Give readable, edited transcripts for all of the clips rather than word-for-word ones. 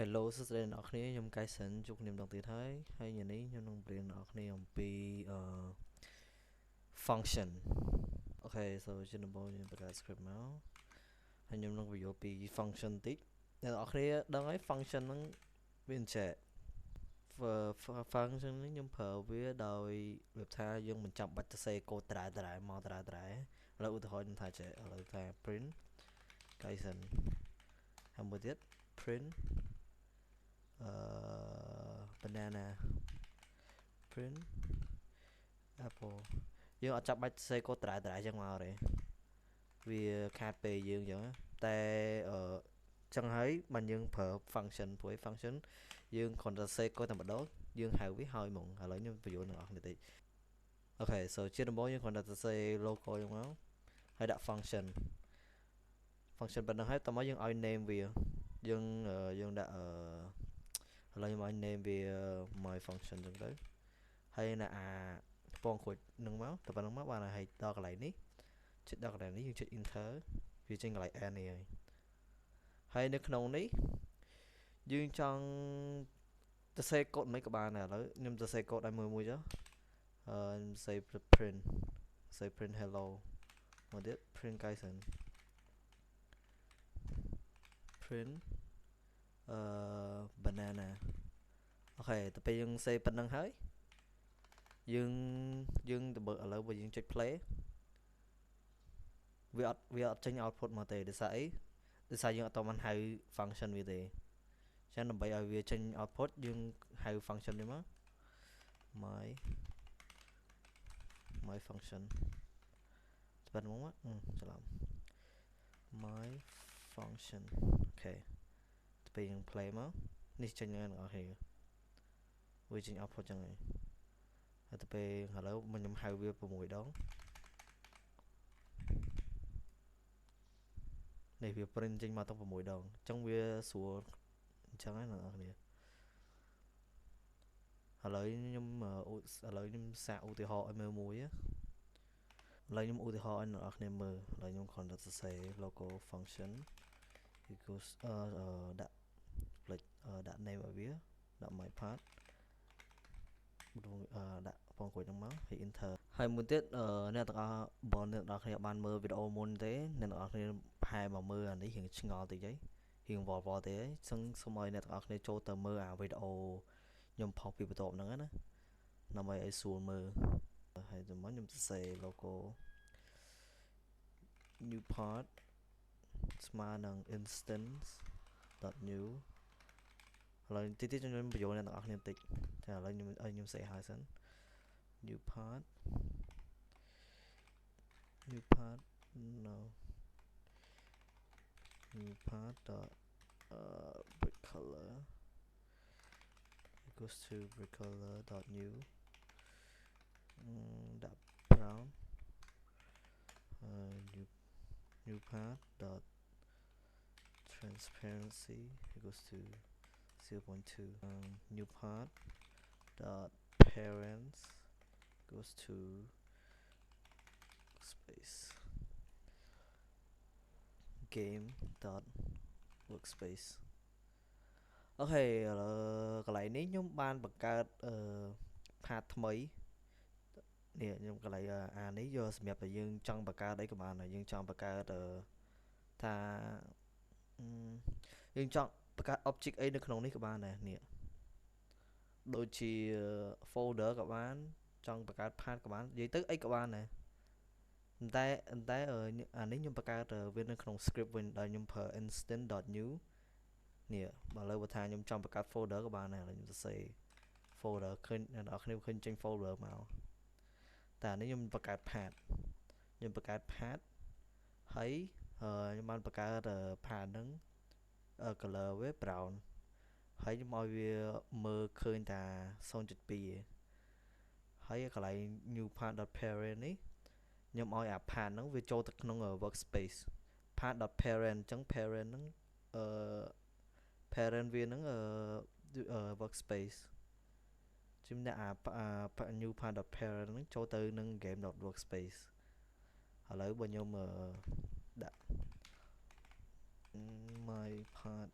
Hello សួស្តីអ្នកនរគ្នាខ្ញុំកៃសិនជួបគ្នាម្ដងទៀតហើយថ្ងៃនេះខ្ញុំនឹងបរៀនអ្នកនរគ្នាអំពីfunction Okay so ជាដំបូងយើងបង្កើត script មកហើយខ្ញុំនឹងបញ្យល់ពី function តិចអ្នកនរគ្នាដឹងហើយ function ហ្នឹងវាអញ្ចេះ function នេះខ្ញុំប្រើវាដោយរបៀបថាយើងមិនចាំបាច់ទៅសេកូដត្រាមកត្រាឥឡូវឧទាហរណ៍ខ្ញុំថាចេះឥឡូវថា print កៃសិនហើយមួយទៀត print banana print apple យើងអត់ចាំបាច់សេកូដត្រាអញ្ចឹងមកទេវាខាតពេលយើងអញ្ចឹងតែចឹងហើយបានយើងប្រើ function ព្រោះ function យើងគ្រាន់តែសេកូដតែម្ដងយើងហៅវាហើយហ្មងឥឡូវខ្ញុំបញ្យល់អ្នកនរគ្នាតិច Okay so ជាដំបូងយើងគ្រាន់តែសរសេរ logo អញ្ចឹងមកហើយដាក់ function ប៉ុណ្ណឹងហើយតោះមកយើងឲ្យ name វាយើងដាក់ឥឡូវខ្ញុំឲ្យ name វា my function អញ្ចឹងទៅហើយនៅអាពងខូចនឹងមកតែប៉ុណ្្នឹងមកបានហើយដល់កន្លែងនេះចុចដល់កន្លែងនេះយើងចុច enter វាចេញកន្លែង n នេះហើយនៅក្នុងនេះយើងចង់ទៅសេកូដមិនក៏បានដែរឥឡូវខ្ញុំទៅសេកូដឲ្យមួយចុះខ្ញុំសេ print hello មកទៀត print កៃសិន print banana អូខេទៅពេលយើងសេប៉ុណ្្នឹងហើយយើងទៅបើឥឡូវបើយើងចុច play វាអត់ចេញ output មកទេដោយសារអីដោយសារយើងអត់តបានហៅ function វាទេចឹងដើម្បីឲ្យវាចេញ output យើងហៅ function នេះមក my function ស្បិតមកច្រឡំ my function អូខេទៅពេលយើង play មកនេះចេញហើយអ្នកនរគ្នាវាចេញ output ចឹងហើយទៅពេលឥឡូវខ្ញុំហៅវា6ដងនេះវា print ចេញមកទាំង6ដងអញ្ចឹងវាស្រួលអញ្ចឹងហើយអ្នកនរគ្នាឥឡូវខ្ញុំសាកឧទាហរណ៍ឲ្យមើលមួយឥឡូវខ្ញុំឧទាហរណ៍ឲ្យអ្នកនរគ្នាមើលឥឡូវខ្ញុំគ្រាន់តែសរសេរ logo function equals ដាក់ flex ដាក់ name ឲ្យវាដាក់ my path ដាក់ពងគួយហ្នឹងមកហើយ enter ហើយមួយទៀតអ្នកទាំងអស់បងអ្នកទាំងអស់គ្នាបានមើលវីដេអូមុនទេអ្នកទាំងអស់គ្នាប្រហែលមកមើលអានេះរៀងឆ្ងល់តិចហីរៀងវល់ទេហីសូមឲ្យអ្នកទាំងអស់គ្នាចូលទៅមើលអាវីដេអូខ្ញុំផុសពីបន្ទាប់ហ្នឹងណាដើម្បីឲ្យស្រួលមើលហើយទៅមកខ្ញុំសរសេរ logo new part ស្មើនឹង instance.new ឥឡូវតិចខ្ញុំបញ្យល់អ្នកទាំងអស់គ្នាបន្តិចចាឥឡូវខ្ញុំសេហើយសិន new part no new part dot brick color equals to brick color dot new dot brown new part dot transparency equals to 0.2 new part dot parents goes to space game dot workspace អូខេកន្លែងនេះខ្ញុំបានបង្កើតpath ថ្មីនេះខ្ញុំកន្លែងអានេះយកសម្រាប់តែយើងចង់បង្កើតអីក៏បានដែរយើងចង់បង្កើតថាយើងចង់បង្កើត object អីនៅក្នុងនេះក៏បានដែរនេះដូចជា folder ក៏បានចង់បង្កើត path ក៏បាននិយាយទៅអីក៏បានដែរតែអានេះខ្ញុំបង្កើតវានៅក្នុង script វិញដែលខ្ញុំប្រើ instance.new នេះបើលើបើថាខ្ញុំចង់បង្កើត folder ក៏បានដែរខ្ញុំសរសេរ folder ឃើញអ្នកនរគ្នាឃើញចេញ folder មកតែនេះខ្ញុំបង្កើត path ហើយខ្ញុំបានបង្កើត path ហ្នឹងcolor វា brown ហើយខ្ញុំឲ្យវាមើលឃើញតា 0.2 ឯងហើយកន្លែង new path.parent នេះខ្ញុំឲ្យអា path ហ្នឹងវាចូលទៅក្នុង workspace path.parent អញ្ចឹង parent ហ្នឹងparent វាហ្នឹងworkspace ជំនះអា new path.parent ហ្នឹងចូលទៅនឹង game.workspace ឥឡូវបើខ្ញុំដាក់ my path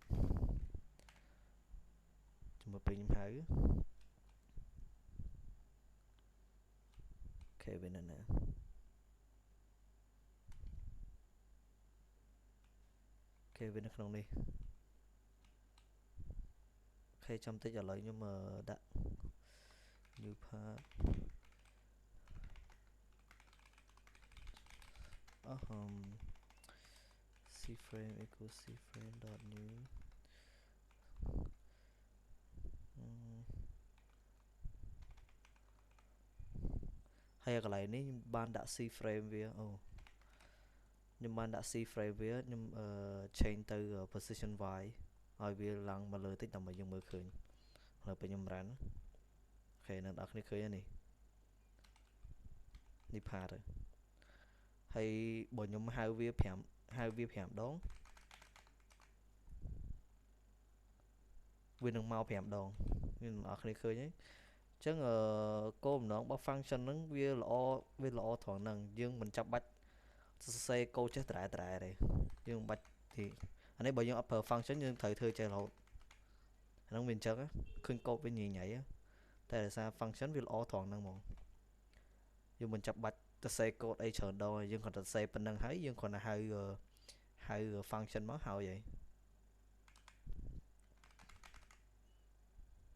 mà pin hái ok bên này nè ok bên này không đi ok trong tích trả lời nhưng mà đã new part cframe equals cframe dot new hay cái này ní ban đã cframe với nhưng ban đã cframe với nhưng change từ position y rồi vì lần mà lời tích tầm mà dùng mới khởi là bây nhầm rắn ok nên đặt này khởi này đi phá rồi hay bỏ nhóm hai việc hẻm đón viên đường mau hẻm đón nhưng ở này khởi nhé chứ cô nó bao function nó viên lọ thoảng năng dương mình chấp bách xe cô chết tại này dương bách thì anh ấy bởi dương upper function nhưng thời thư chơi lộn nó mình chắc á khuyên cô bên nhì nhảy á tại là sao function viên lọ thoảng năng một dương mình chấp bách ta xe cô đây chờ đâu dương còn ta xe bên năng thấy dương còn là hai function máu hao vậy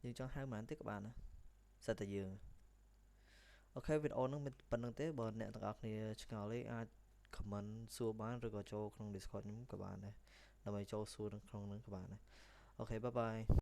nhưng cho hai màn tiếp các bạn á sao tại dương ok video nó mình phần năng tế bờ nè tất cả thì chừng nào lấy ai comment xua bán rồi có cho trong discord những các bạn này làm cho xua trong các bạn này ok bye bye